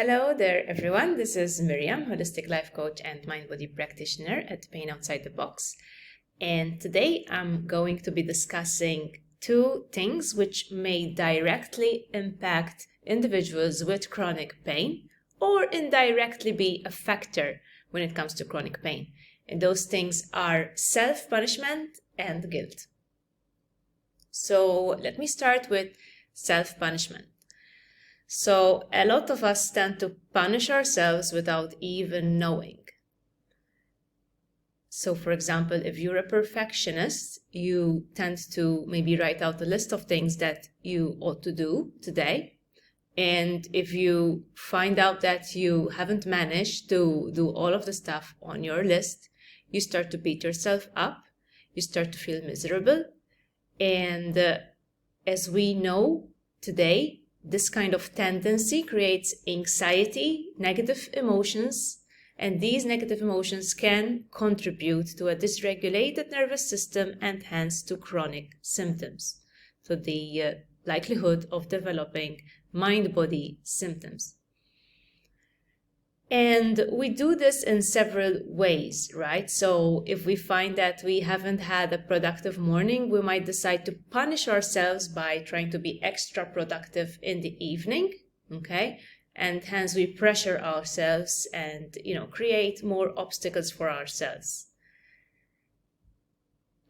Hello there, everyone. This is Miriam, holistic life coach and mind body practitioner at Pain Outside the Box. And today I'm going to be discussing two things which may directly impact individuals with chronic pain or indirectly be a factor when it comes to chronic pain. And those things are self-punishment and guilt. So let me start with self-punishment. So a lot of us tend to punish ourselves without even knowing. So for example, if you're a perfectionist, you tend to maybe write out a list of things that you ought to do today. And if you find out that you haven't managed to do all of the stuff on your list, you start to beat yourself up, you start to feel miserable. And as we know today, this kind of tendency creates anxiety, negative emotions, and these negative emotions can contribute to a dysregulated nervous system and hence to chronic symptoms. So the likelihood of developing mind-body symptoms. And we do this in several ways, right? So if we find that we haven't had a productive morning, we might decide to punish ourselves by trying to be extra productive in the evening, okay? And hence we pressure ourselves and, create more obstacles for ourselves.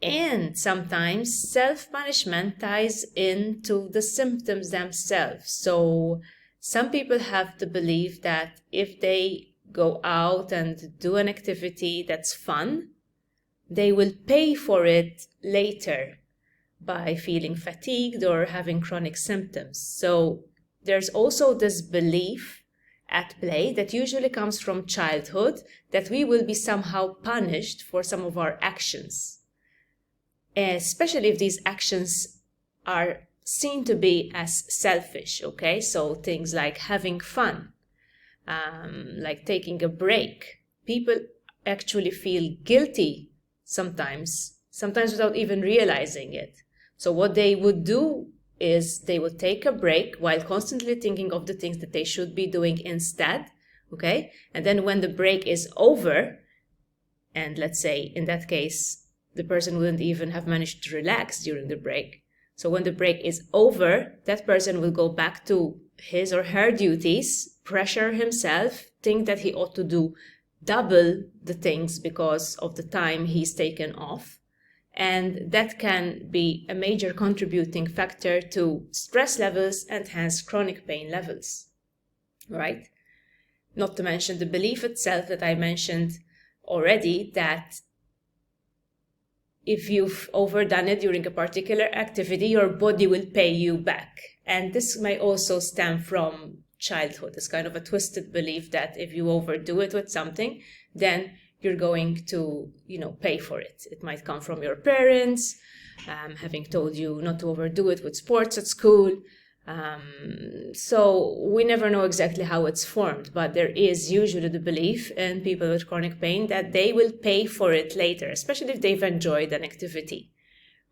And sometimes self-punishment ties into the symptoms themselves. So some people have the belief that if they go out and do an activity that's fun, they will pay for it later by feeling fatigued or having chronic symptoms. So there's also this belief at play that usually comes from childhood that we will be somehow punished for some of our actions, especially if these actions are seen to be as selfish, okay? So things like having fun, like taking a break. People actually feel guilty sometimes without even realizing it. So what they would do is they would take a break while constantly thinking of the things that they should be doing instead, okay? And then when the break is over, and let's say in that case, the person wouldn't even have managed to relax during the break. So when the break is over, that person will go back to his or her duties, pressure himself, think that he ought to do double the things because of the time he's taken off. And that can be a major contributing factor to stress levels and hence chronic pain levels, right? Not to mention the belief itself that I mentioned already that if you've overdone it during a particular activity, your body will pay you back. And this may also stem from childhood. It's kind of a twisted belief that if you overdo it with something, then you're going to, pay for it. It might come from your parents, having told you not to overdo it with sports at school. So we never know exactly how it's formed, but there is usually the belief in people with chronic pain that they will pay for it later, especially if they've enjoyed an activity,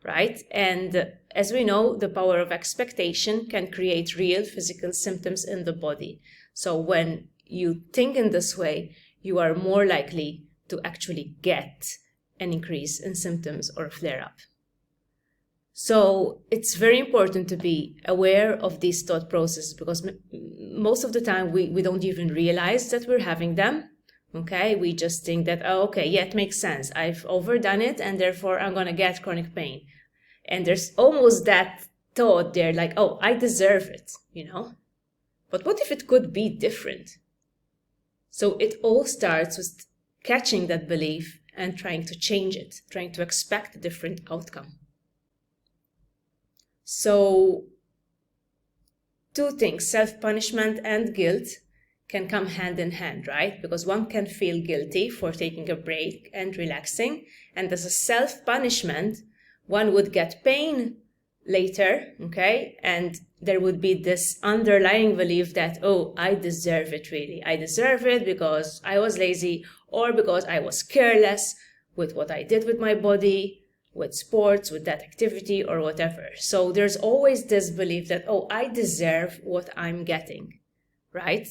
right? And as we know, the power of expectation can create real physical symptoms in the body. So when you think in this way, you are more likely to actually get an increase in symptoms or flare-up. So it's very important to be aware of these thought processes because most of the time we don't even realize that we're having them, okay? We just think that, it makes sense. I've overdone it and therefore I'm going to get chronic pain. And there's almost that thought there like, I deserve it, But what if it could be different? So it all starts with catching that belief and trying to change it, trying to expect a different outcome. So two things, self-punishment and guilt, can come hand in hand, right? Because one can feel guilty for taking a break and relaxing. And as a self-punishment, one would get pain later, okay? And there would be this underlying belief that, I deserve it really. I deserve it because I was lazy or because I was careless with what I did with my body, with sports, with that activity or whatever. So there's always this belief that, I deserve what I'm getting, right?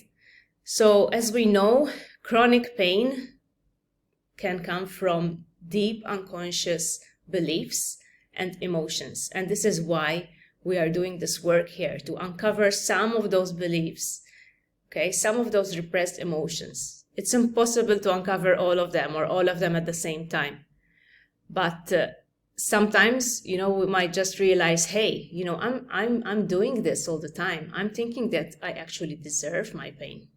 So as we know, chronic pain can come from deep unconscious beliefs and emotions. And this is why we are doing this work here, to uncover some of those beliefs, okay, some of those repressed emotions. It's impossible to uncover all of them or all of them at the same time. But sometimes, we might just realize, hey, I'm doing this all the time. I'm thinking that I actually deserve my pain.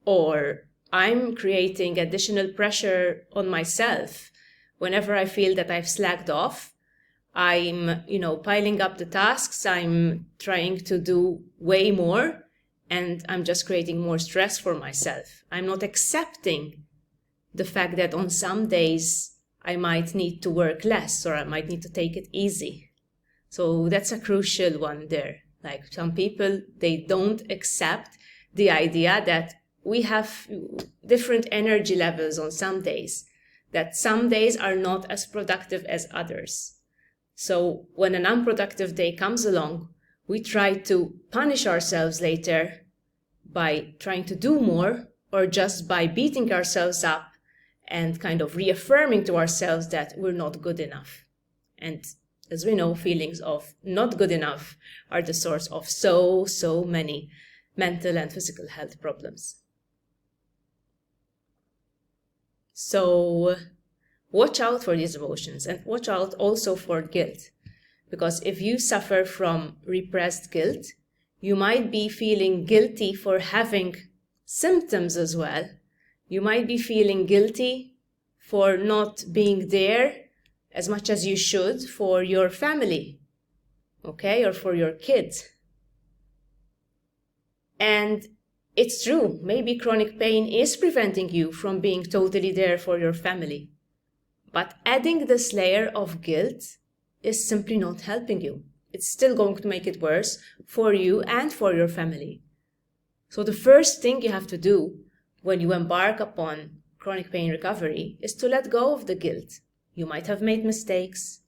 Or I'm creating additional pressure on myself whenever I feel that I've slacked off. I'm, piling up the tasks. I'm trying to do way more, and I'm just creating more stress for myself. I'm not accepting the fact that on some days I might need to work less, or I might need to take it easy. So that's a crucial one there. Like, some people, they don't accept the idea that we have different energy levels on some days, that some days are not as productive as others. So when an unproductive day comes along, we try to punish ourselves later by trying to do more, or just by beating ourselves up and kind of reaffirming to ourselves that we're not good enough. And as we know, feelings of not good enough are the source of so many mental and physical health problems. So watch out for these emotions, and watch out also for guilt. Because if you suffer from repressed guilt, you might be feeling guilty for having symptoms as well. You might be feeling guilty for not being there as much as you should for your family, okay, or for your kids. And it's true, maybe chronic pain is preventing you from being totally there for your family. But adding this layer of guilt is simply not helping you. It's still going to make it worse for you and for your family. So the first thing you have to do when you embark upon chronic pain recovery is to let go of the guilt. You might have made mistakes.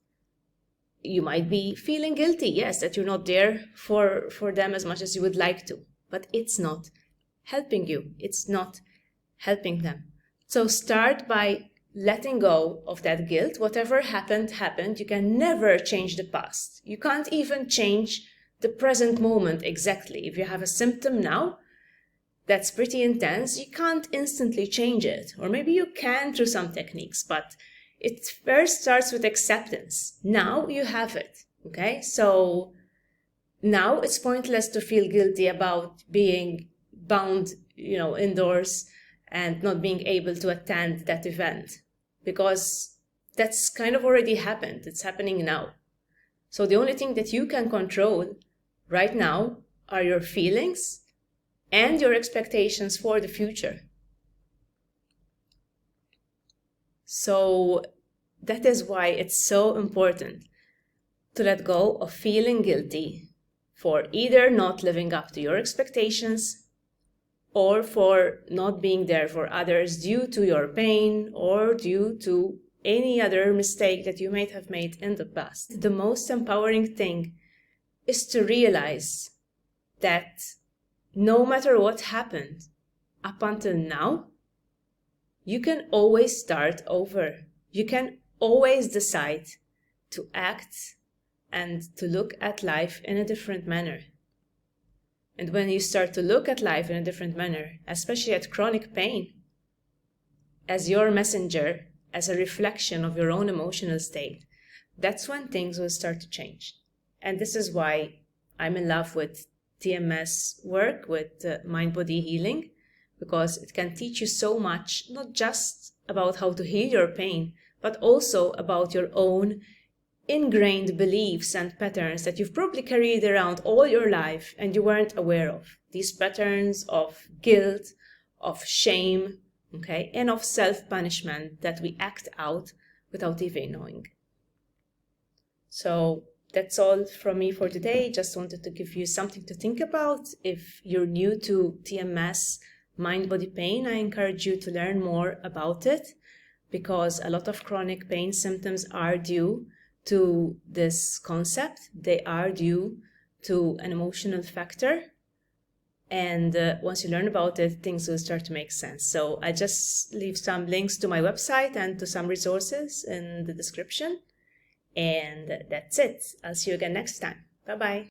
You might be feeling guilty, yes, that you're not there for them as much as you would like to. But it's not helping you. It's not helping them. So start by letting go of that guilt. Whatever happened, happened. You can never change the past. You can't even change the present moment exactly. If you have a symptom now that's pretty intense, you can't instantly change it. Or maybe you can through some techniques, but it first starts with acceptance. Now you have it, okay? So now it's pointless to feel guilty about being bound, indoors and not being able to attend that event, because that's kind of already happened. It's happening now. So the only thing that you can control right now are your feelings and your expectations for the future. So that is why it's so important to let go of feeling guilty for either not living up to your expectations or for not being there for others due to your pain or due to any other mistake that you might have made in the past. The most empowering thing is to realize that no matter what happened up until now, you can always start over. You can always decide to act and to look at life in a different manner. And when you start to look at life in a different manner, especially at chronic pain, as your messenger, as a reflection of your own emotional state, that's when things will start to change. And this is why I'm in love with TMS work, with mind-body healing, because it can teach you so much, not just about how to heal your pain, but also about your own ingrained beliefs and patterns that you've probably carried around all your life and you weren't aware of. These patterns of guilt, of shame, okay, and of self-punishment that we act out without even knowing. So that's all from me for today. Just wanted to give you something to think about. If you're new to TMS, mind-body pain, I encourage you to learn more about it, because a lot of chronic pain symptoms are due to this concept. They are due to an emotional factor. And once you learn about it, things will start to make sense. So I just leave some links to my website and to some resources in the description. And that's it. I'll see you again next time. Bye-bye.